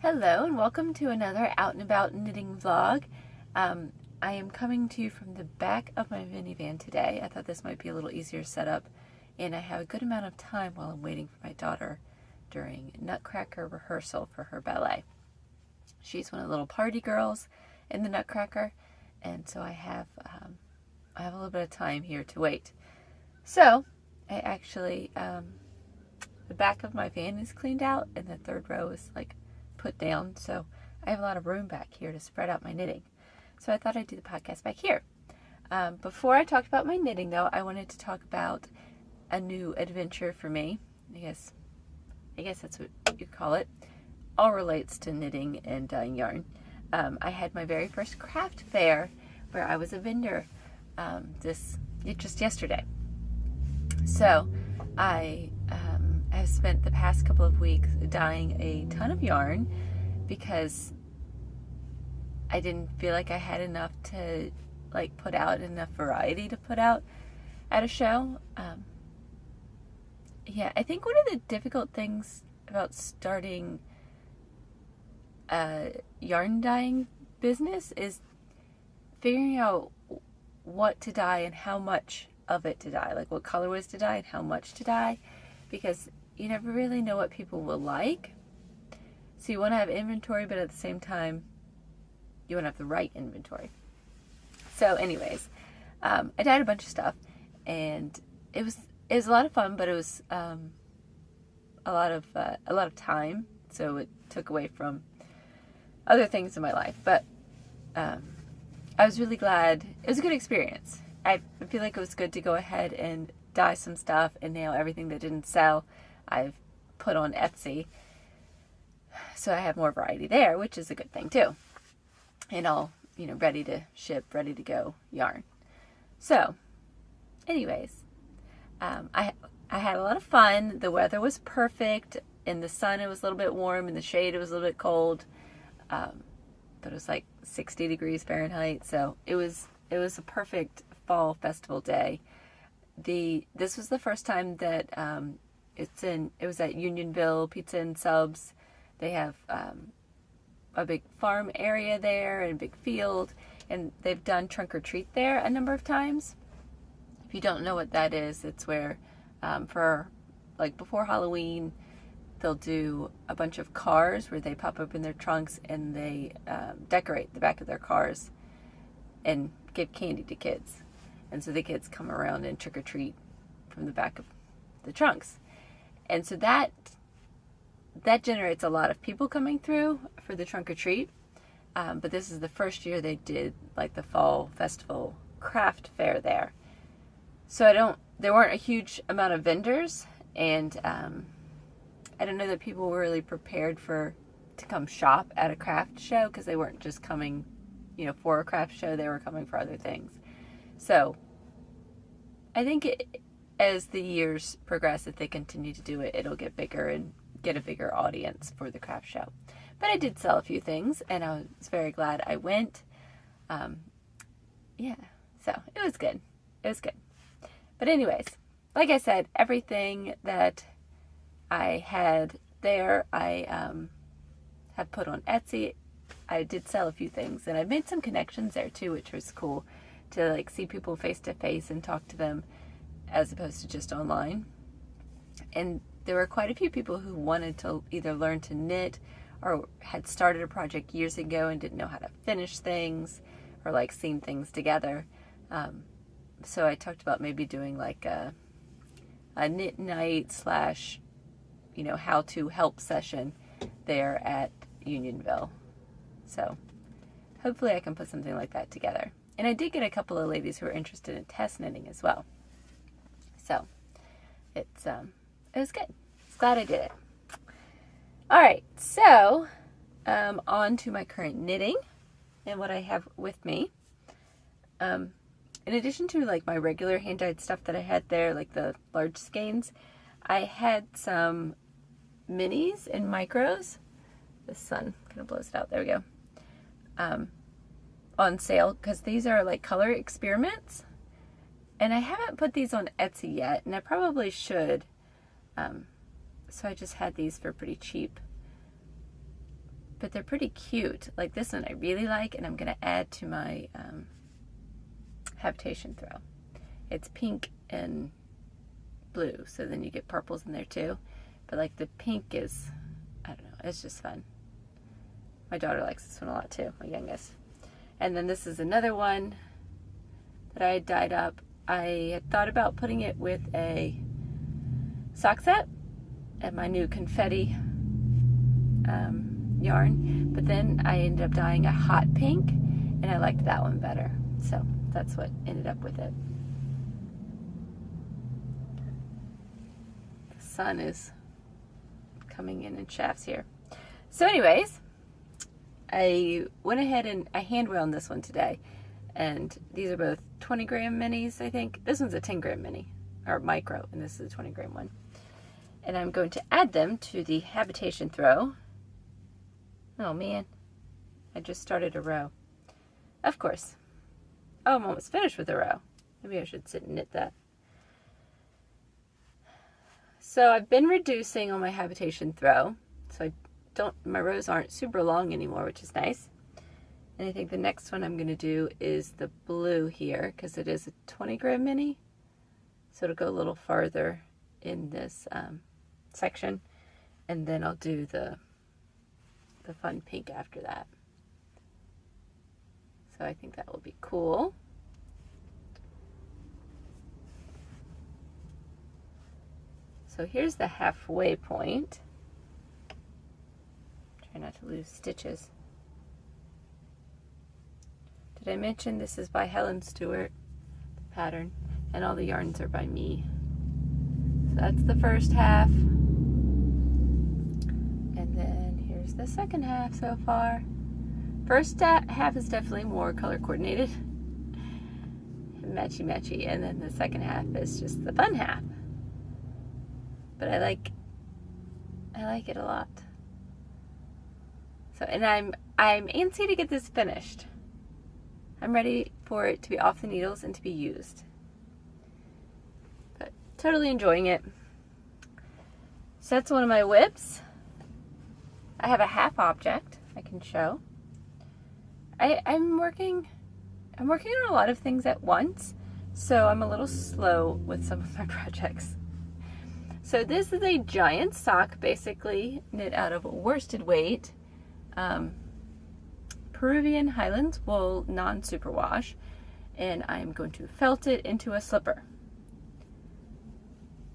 Hello and welcome to another Out and About knitting vlog. I am coming to you from the back of my minivan today. I thought this might be a little easier setup, and I have a good amount of time while I'm waiting for my daughter during Nutcracker rehearsal for her ballet. She's one of the little party girls in the Nutcracker, and so I have a little bit of time here to wait. So I actually the back of my van is cleaned out, and the third row is like put down, so I have a lot of room back here to spread out my knitting. So I thought I'd do the podcast back here. Before I talked about my knitting, though, I wanted to talk about a new adventure for me. I guess that's what you call it. All relates to knitting and dyeing yarn. I had my very first craft fair where I was a vendor just yesterday. So I have spent the past couple of weeks dyeing a ton of yarn because I didn't feel like I had enough to put out, enough variety to put out at a show. I think one of the difficult things about starting a yarn dyeing business is figuring out what to dye and how much of it to dye, like what colorways to dye and how much to dye, because you never really know what people will like. So you want to have inventory, but at the same time, you want to have the right inventory. So anyways, I dyed a bunch of stuff, and it was a lot of fun, but it was a lot of time, so it took away from other things in my life. But I was really glad. It was a good experience. I feel like it was good to go ahead and dye some stuff, and now everything that didn't sell I've put on Etsy, so I have more variety there, which is a good thing too, and all ready to ship, ready to go yarn. So anyways, I had a lot of fun. The weather was perfect. In the sun it was a little bit warm, in the shade it was a little bit cold, but it was like 60 degrees Fahrenheit, so it was a perfect fall festival day. This was the first time that it was at Unionville Pizza and Subs. They have a big farm area there and a big field, and they've done trunk or treat there a number of times. If you don't know what that is, it's where for before Halloween they'll do a bunch of cars where they pop open their trunks and they decorate the back of their cars and give candy to kids. And so the kids come around and trick or treat from the back of the trunks. And so that generates a lot of people coming through for the trunk or treat. But this is the first year they did the fall festival craft fair there. So there weren't a huge amount of vendors, and I don't know that people were really prepared to come shop at a craft show, because they weren't just coming, for a craft show. They were coming for other things. So I think as the years progress, if they continue to do it, it'll get bigger and get a bigger audience for the craft show. But I did sell a few things, and I was very glad I went. So it was good. It was good. But anyways, like I said, everything that I had there, I have put on Etsy. I did sell a few things, and I made some connections there too, which was cool to see people face to face and talk to them as opposed to just online. And there were quite a few people who wanted to either learn to knit or had started a project years ago and didn't know how to finish things or seam things together. So I talked about maybe doing a knit night / how to help session there at Unionville. So hopefully I can put something like that together. And I did get a couple of ladies who are interested in test knitting as well. So it was good. I was glad I did it. All right, so on to my current knitting and what I have with me. In addition to my regular hand-dyed stuff that I had there, the large skeins, I had some minis and micros. The sun kind of blows it out. There we go. On sale, because these are color experiments, and I haven't put these on Etsy yet, and I probably should. So I just had these for pretty cheap. but they're pretty cute. Like this one I really like, and I'm going to add to my Habitation Throw. It's pink and blue, so then you get purples in there too. But like the pink is, I don't know, it's just fun. My daughter likes this one a lot too, my youngest. And then this is another one that I had dyed up. I had thought about putting it with a sock set and my new confetti yarn, but then I ended up dyeing a hot pink, and I liked that one better. So that's what ended up with it. The sun is coming in shafts here. So anyways, I went ahead and I hand wound this one today, and these are both 20 gram minis, I think. This one's a 10 gram mini, or micro, and this is a 20 gram one. And I'm going to add them to the Habitation Throw. Oh man, I just started a row. Of course. Oh, I'm almost finished with the row. Maybe I should sit and knit that. So I've been reducing on my Habitation Throw, so my rows aren't super long anymore, which is nice. And I think the next one I'm going to do is the blue here, because it is a 20 gram mini, so it'll go a little farther in this section, and then I'll do the fun pink after that. So I think that will be cool. So here's the halfway point. Try not to lose stitches. Did I mention this is by Helen Stewart, the pattern, and all the yarns are by me. So that's the first half. And then here's the second half so far. First half is definitely more color coordinated, matchy matchy, and then the second half is just the fun half. But I like it a lot. So, and I'm antsy to get this finished. I'm ready for it to be off the needles and to be used. But totally enjoying it. So that's one of my WIPs. I have a half object I can show. I'm working on a lot of things at once, so I'm a little slow with some of my projects. So this is a giant sock, basically knit out of worsted weight Peruvian Highlands wool non-superwash, and I'm going to felt it into a slipper.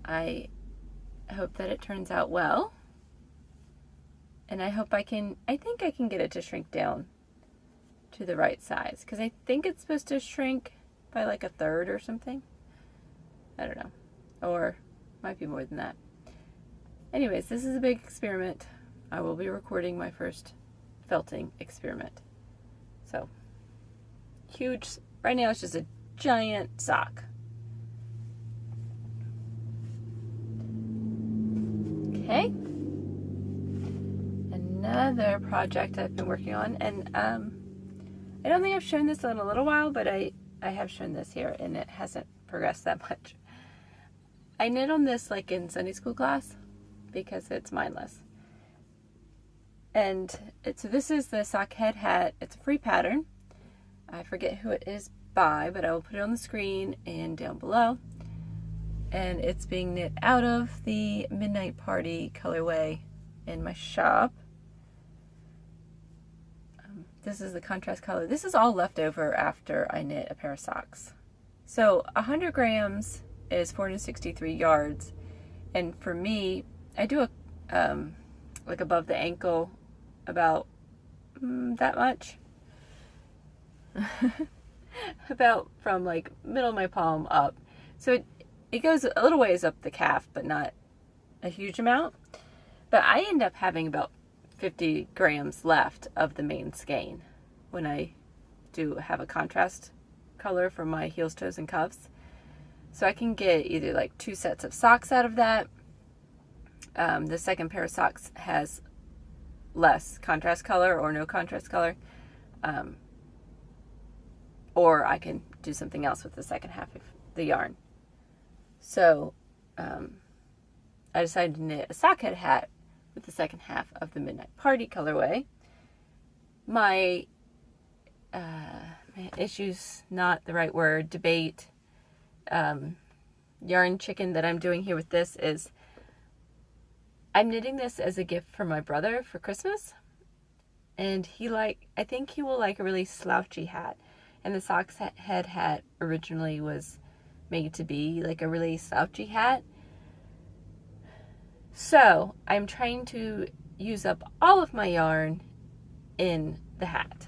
I hope that it turns out well, and I think I can get it to shrink down to the right size, because I think it's supposed to shrink by like 1/3 or something. I don't know, or might be more than that. Anyways, this is a big experiment. I will be recording my first felting experiment. So huge. Right now it's just a giant sock. Okay, another project I've been working on, and I don't think I've shown this in a little while, but I have shown this here, and it hasn't progressed that much. I knit on this like in Sunday school class because it's mindless. And this is the Sockhead Hat. It's a free pattern. I forget who it is by, but I will put it on the screen and down below. And it's being knit out of the Midnight Party colorway in my shop. This is the contrast color. This is all left over after I knit a pair of socks. So 100 grams is 463 yards. And for me, I do a like above the ankle, about that much. About from like middle of my palm up. So it goes a little ways up the calf, but not a huge amount. But I end up having about 50 grams left of the main skein when I do have a contrast color for my heels, toes, and cuffs. So I can get either like 2 sets of socks out of that. The second pair of socks has less contrast color or no contrast color. Or I can do something else with the second half of the yarn. So I decided to knit a Sockhead hat with the second half of the Midnight Party colorway. my issues, not the right word, debate, yarn chicken that I'm doing here with this is I'm knitting this as a gift for my brother for Christmas. And I think he will like a really slouchy hat. And the Sockhead hat originally was made to be like a really slouchy hat. So I'm trying to use up all of my yarn in the hat.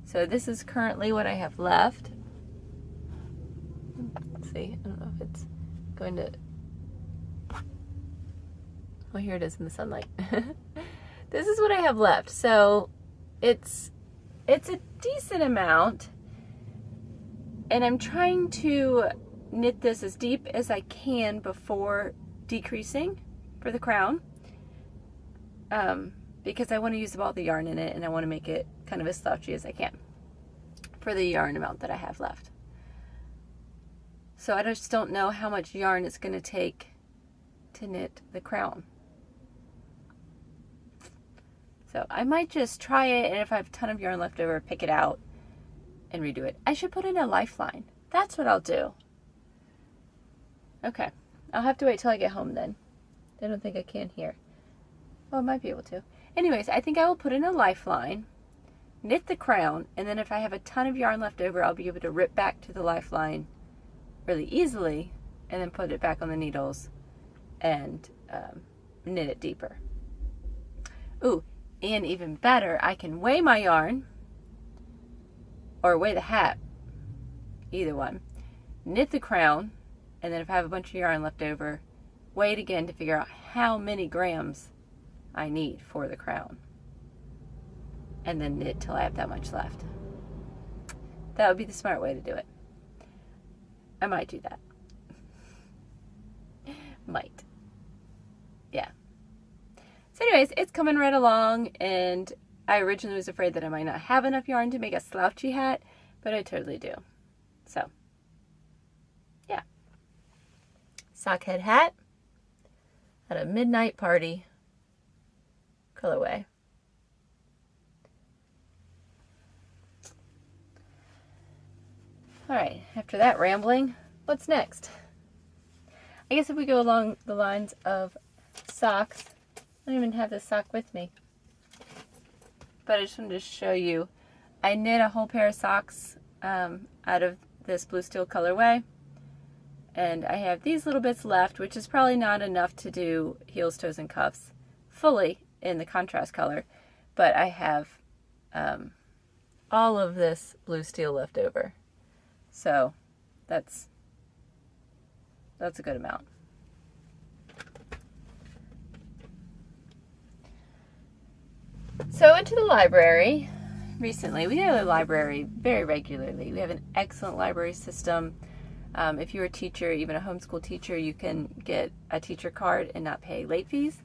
So this is currently what I have left. Let's see, I don't know if it's going to, well, here it is in the sunlight. This is what I have left. So it's a decent amount, and I'm trying to knit this as deep as I can before decreasing for the crown, because I want to use up all the yarn in it, and I want to make it kind of as slouchy as I can for the yarn amount that I have left. So I just don't know how much yarn it's going to take to knit the crown. So I might just try it, and if I have a ton of yarn left over, pick it out and redo it. I should put in a lifeline. That's what I'll do. Okay. I'll have to wait till I get home then. I don't think I can here. Oh, I might be able to. Anyways, I think I will put in a lifeline, knit the crown, and then if I have a ton of yarn left over, I'll be able to rip back to the lifeline really easily and then put it back on the needles and knit it deeper. Ooh, and even better, I can weigh my yarn or weigh the hat, either one, knit the crown, and then if I have a bunch of yarn left over, weigh it again to figure out how many grams I need for the crown, and then knit till I have that much left. That would be the smart way to do it. I might do that. Might. Yeah. So anyways, it's coming right along, and I originally was afraid that I might not have enough yarn to make a slouchy hat, but I totally do. So, yeah. Sockhead hat at a midnight party colorway. All right, after that rambling, what's next? I guess if we go along the lines of socks, I don't even have this sock with me, but I just wanted to show you. I knit a whole pair of socks out of this blue steel colorway, and I have these little bits left, which is probably not enough to do heels, toes, and cuffs fully in the contrast color, but I have all of this blue steel left over, so that's a good amount. So into the library recently. We go to the library very regularly. We have an excellent library system. If you're a teacher, even a homeschool teacher, you can get a teacher card and not pay late fees,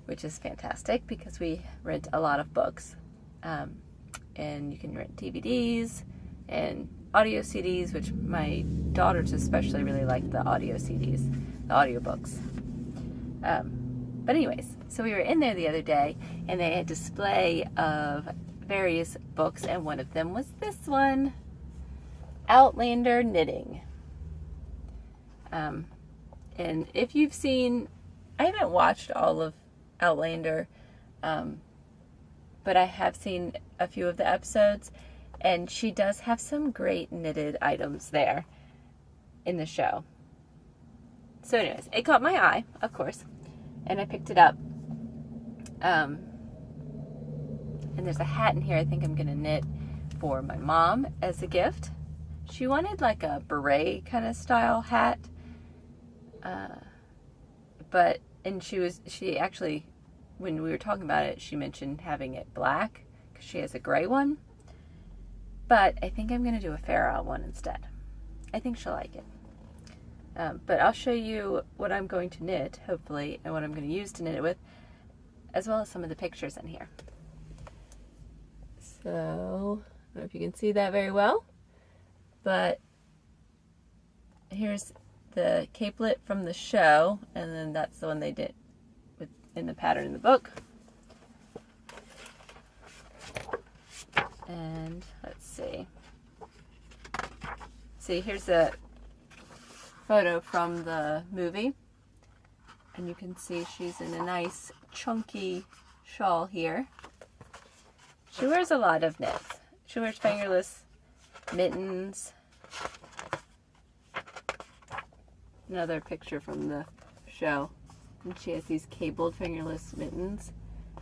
which is fantastic because we rent a lot of books. And you can rent DVDs and audio CDs, which my daughters especially really like the audio CDs, the audiobooks. But anyways, so we were in there the other day, and they had a display of various books, and one of them was this one, Outlander Knitting. And if you've seen, I haven't watched all of Outlander, but I have seen a few of the episodes, and she does have some great knitted items there in the show. So anyways, it caught my eye, of course, and I picked it up. And there's a hat in here I think I'm going to knit for my mom as a gift. She wanted like a beret kind of style hat. She actually, when we were talking about it, she mentioned having it black because she has a gray one. But I think I'm going to do a Fair Isle one instead. I think she'll like it. But I'll show you what I'm going to knit, hopefully, and what I'm going to use to knit it with, as well as some of the pictures in here. So, I don't know if you can see that very well, but here's the capelet from the show, and then that's the one they did in the pattern in the book. And let's see. See, here's a photo from the movie. And you can see she's in a nice chunky shawl here. She wears a lot of knits. She wears fingerless mittens. Another picture from the show. And she has these cabled fingerless mittens.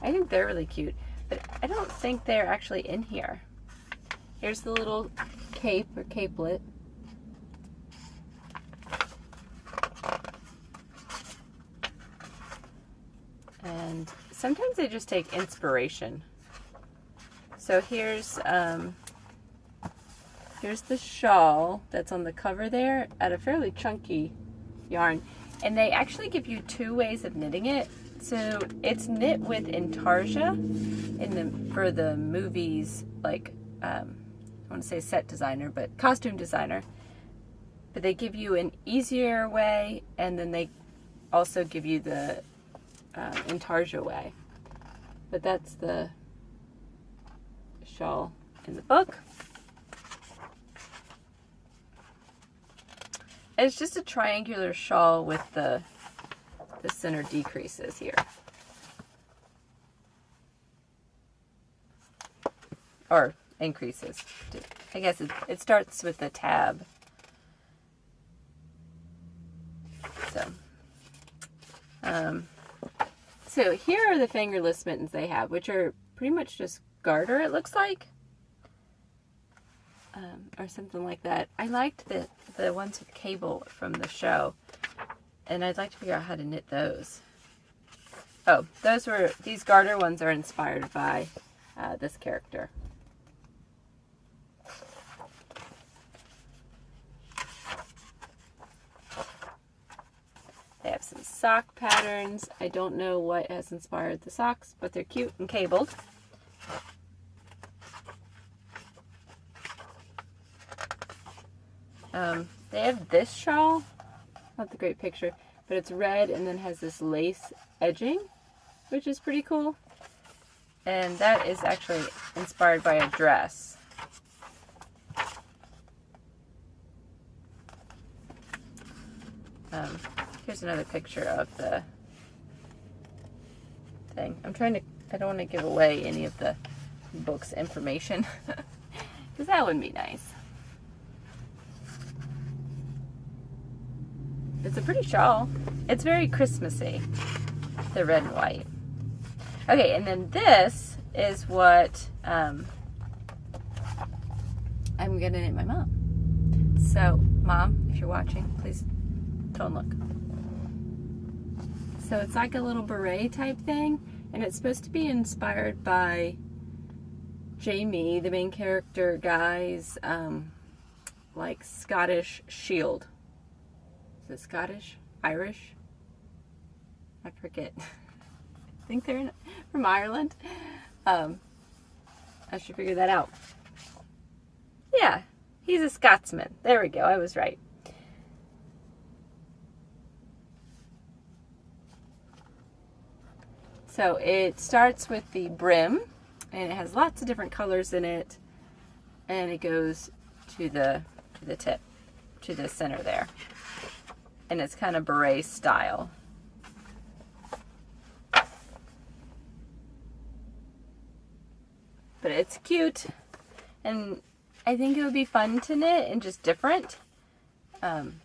I think they're really cute. But I don't think they're actually in here. Here's the little cape or capelet. And sometimes they just take inspiration. So here's the shawl that's on the cover there at a fairly chunky yarn. And they actually give you 2 ways of knitting it. So it's knit with intarsia for the movies, like I want to say set designer, but costume designer. But they give you an easier way, and then they also give you the intarsia way. But that's the shawl in the book. And it's just a triangular shawl with the center decreases here. Or increases. I guess it starts with the tab. So here are the fingerless mittens they have, which are pretty much just garter, it looks like. Or something like that. I liked the ones with cable from the show, and I'd like to figure out how to knit those. Oh, these garter ones are inspired by this character. They have some sock patterns. I don't know what has inspired the socks, but they're cute and cabled. They have this shawl, not the great picture, but it's red and then has this lace edging, which is pretty cool. And that is actually inspired by a dress. Here's another picture of the thing. I don't want to give away any of the book's information, because that would be nice. It's a pretty shawl. It's very Christmassy, the red and white. Okay, and then this is what I'm gonna knit my mom. So, Mom, if you're watching, please don't look. So it's like a little beret type thing, and it's supposed to be inspired by Jamie, the main character guy's like Scottish shield. Is it Scottish? Irish? I forget. I think they're from Ireland. I should figure that out. Yeah, he's a Scotsman. There we go, I was right. So it starts with the brim, and it has lots of different colors in it, and it goes to the tip, to the center there. And it's kind of beret style. But it's cute, and I think it would be fun to knit and just different. And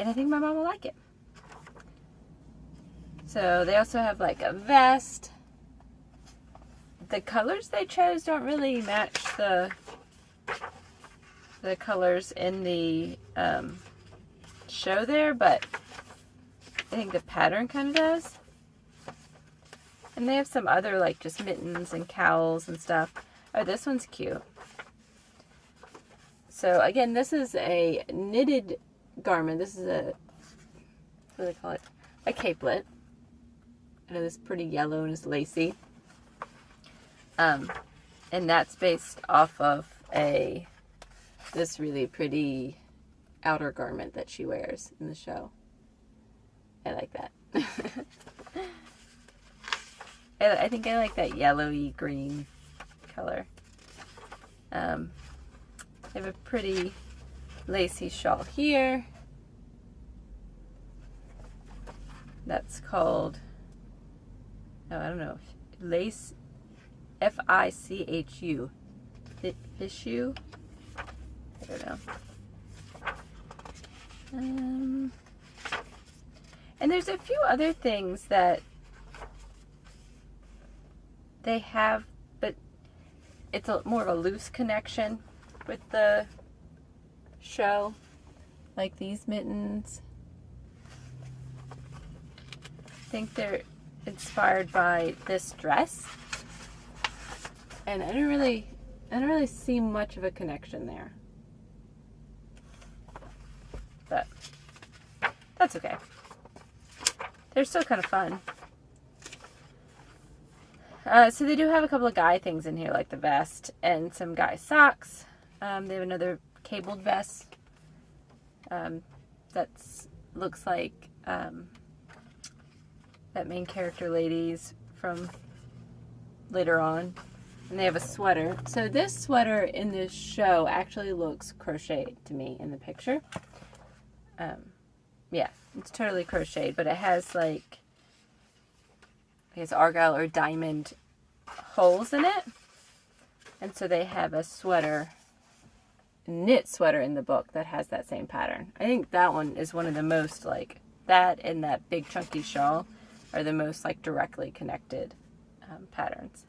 I think my mom will like it. So they also have like a vest. The colors they chose don't really match the colors in the show there, but I think the pattern kind of does. And they have some other like just mittens and cowls and stuff. Oh, this one's cute. So again, this is a knitted garment. This is what do they call it? A capelet. I know this is pretty yellow and it's lacy. And that's based off of this really pretty outer garment that she wears in the show. I like that. I think I like that yellowy green color. They have a pretty lacy shawl here. That's called, oh, I don't know, lace, F-I-C-H-U, Fichu, I don't know. And there's a few other things that they have, but it's more of a loose connection with the show, like these mittens. I think they're inspired by this dress, and I don't really see much of a connection there, but that's okay. They're still kind of fun. So they do have a couple of guy things in here, like the vest and some guy socks. They have another cabled vest that looks like that main character lady's from later on. And they have a sweater. So this sweater in this show actually looks crocheted to me in the picture. Yeah, it's totally crocheted, but it has like, I guess, argyle or diamond holes in it. And so they have a sweater, knit sweater in the book that has that same pattern. I think that one is one of the most, like, that and that big chunky shawl are the most like directly connected patterns.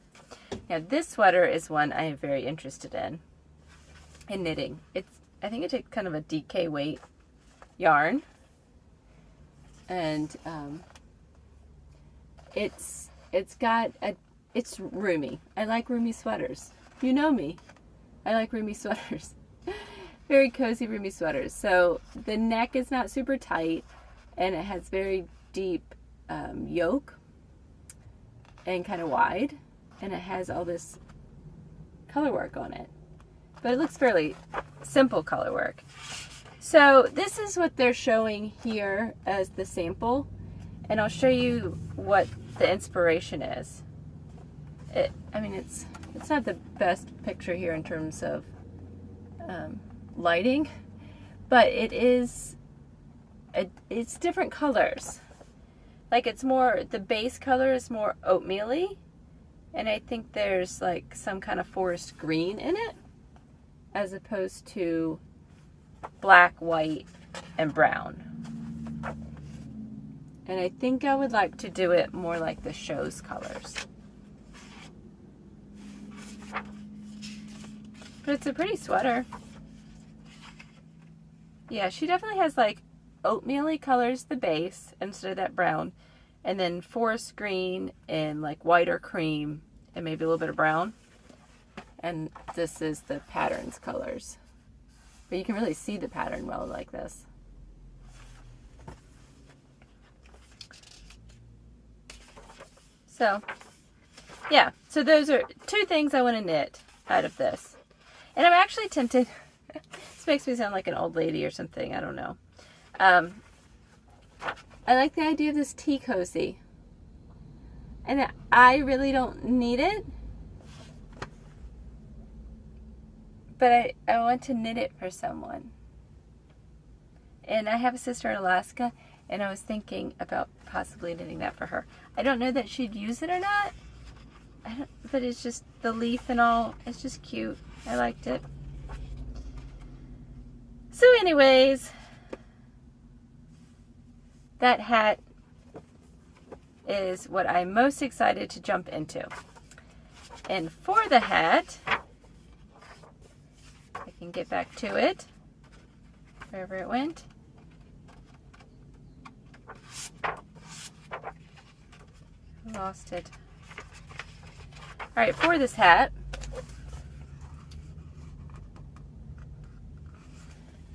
Now this sweater is one I am very interested in knitting. I think it takes kind of a DK weight yarn, and it's roomy. I like roomy sweaters. You know me. I like roomy sweaters. Very cozy roomy sweaters. So the neck is not super tight, and it has very deep yoke and kind of wide, and it has all this color work on it, but it looks fairly simple color work. So this is what they're showing here as the sample, and I'll show you what the inspiration is. I mean, it's not the best picture here in terms of lighting, but it's different colors. Like, it's more, the base color is more oatmeal-y, and I think there's like some kind of forest green in it, as opposed to black, white, and brown. And I think I would like to do it more like the show's colors. But it's a pretty sweater. Yeah, she definitely has like oatmeal-y colors, the base, instead of that brown, and then forest green and like white or cream and maybe a little bit of brown, and this is the pattern's colors, but you can really see the pattern well like this. So yeah, so those are two things I want to knit out of this, and I'm actually tempted this makes me sound like an old lady or something, I don't know. I like the idea of this tea cozy, and I really don't need it, but I want to knit it for someone. And I have a sister in Alaska, and I was thinking about possibly knitting that for her. I don't know that she'd use it or not, but it's just the leaf and all, it's just cute. I liked it. So anyways, that hat is what I'm most excited to jump into. And for the hat, I can get back to it, wherever it went. Lost it. All right, for this hat,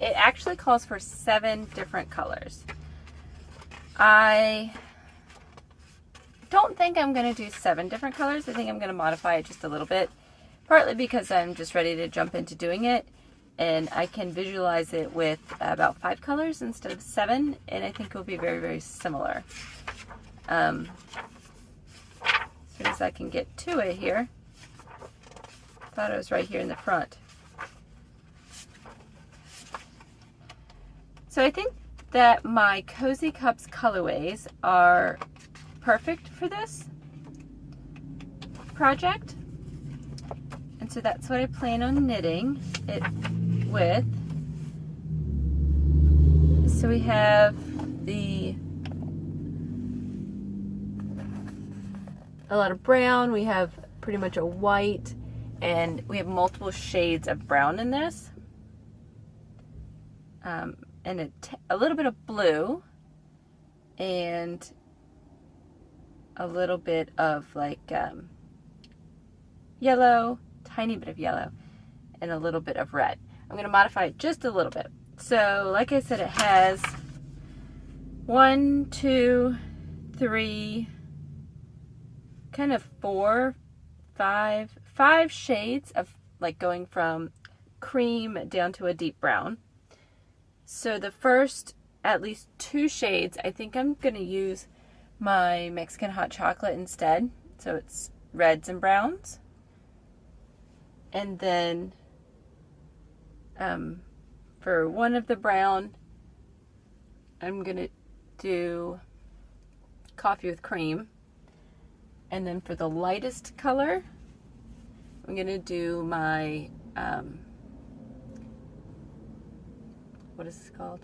it actually calls for 7 different colors. I don't think I'm going to do 7 different colors. I think I'm going to modify it just a little bit, partly because I'm just ready to jump into doing it, and I can visualize it with about 5 colors instead of 7, and I think it will be very, very similar. As soon as I can get to it here. Thought it was right here in the front. So I think that my Cozy Cups colorways are perfect for this project. And so that's what I plan on knitting it with. So we have a lot of brown, we have pretty much a white, and we have multiple shades of brown in this. And a little bit of blue, and a little bit of like yellow, tiny bit of yellow, and a little bit of red. I'm going to modify it just a little bit. So like I said, it has 1, 2, 3, kind of 4, 5 shades of like going from cream down to a deep brown. So the first at least 2 shades, I think I'm going to use my Mexican hot chocolate instead. So it's reds and browns. And then for one of the brown, I'm going to do coffee with cream. And then for the lightest color, I'm going to do my, what is this called?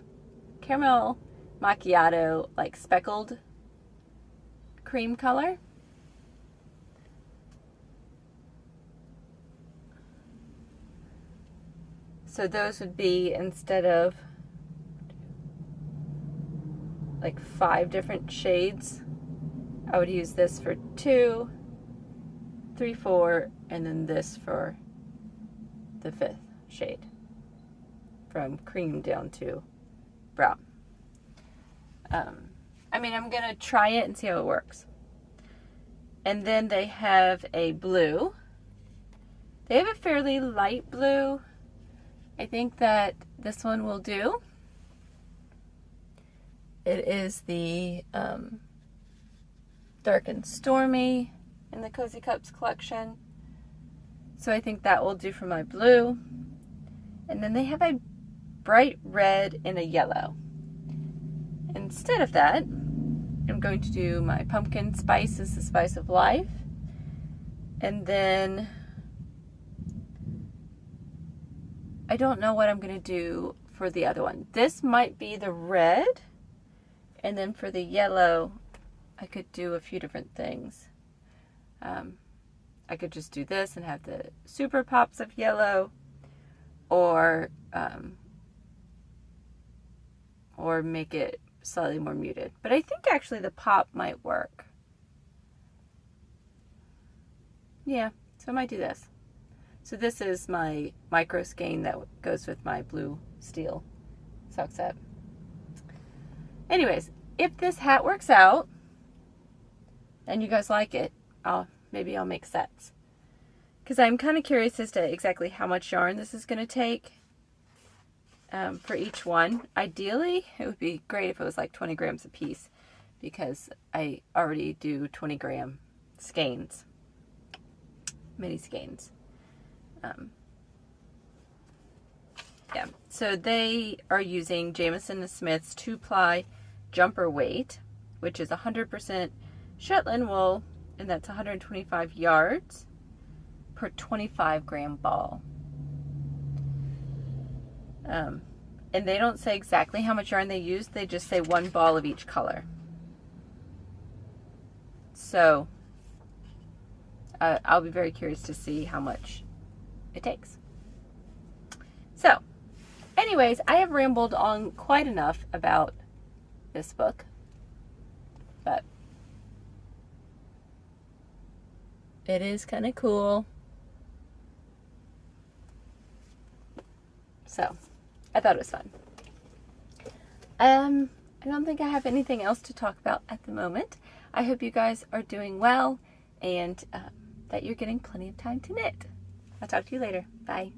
Caramel macchiato, like speckled cream color. So those would be, instead of like 5 different shades, I would use this for 2, 3, 4, and then this for the 5th shade, from cream down to brown. I mean, I'm gonna try it and see how it works. And then they have a blue. They have a fairly light blue. I think that this one will do. It is the Dark and Stormy in the Cozy Cups collection. So I think that will do for my blue. And then they have a bright red and a yellow. Instead of that, I'm going to do my pumpkin spice is the spice of life. And then I don't know what I'm going to do for the other one. This might be the red. And then for the yellow, I could do a few different things. I could just do this and have the super pops of yellow, or make it slightly more muted. But I think actually the pop might work. Yeah, so I might do this. So this is my micro skein that goes with my blue steel sock set. Anyways, if this hat works out and you guys like it, maybe I'll make sets. Because I'm kind of curious as to exactly how much yarn this is going to take for each one. Ideally, it would be great if it was like 20 grams a piece, because I already do 20-gram skeins, mini skeins. Yeah, so they are using Jamieson & Smith's 2-ply jumper weight, which is 100% Shetland wool, and that's 125 yards per 25-gram ball. And they don't say exactly how much yarn they use, they just say 1 ball of each color. So I'll be very curious to see how much it takes. So anyways, I have rambled on quite enough about this book, but it is kind of cool. So I thought it was fun. I don't think I have anything else to talk about at the moment. I hope you guys are doing well, and that you're getting plenty of time to knit. I'll talk to you later. Bye.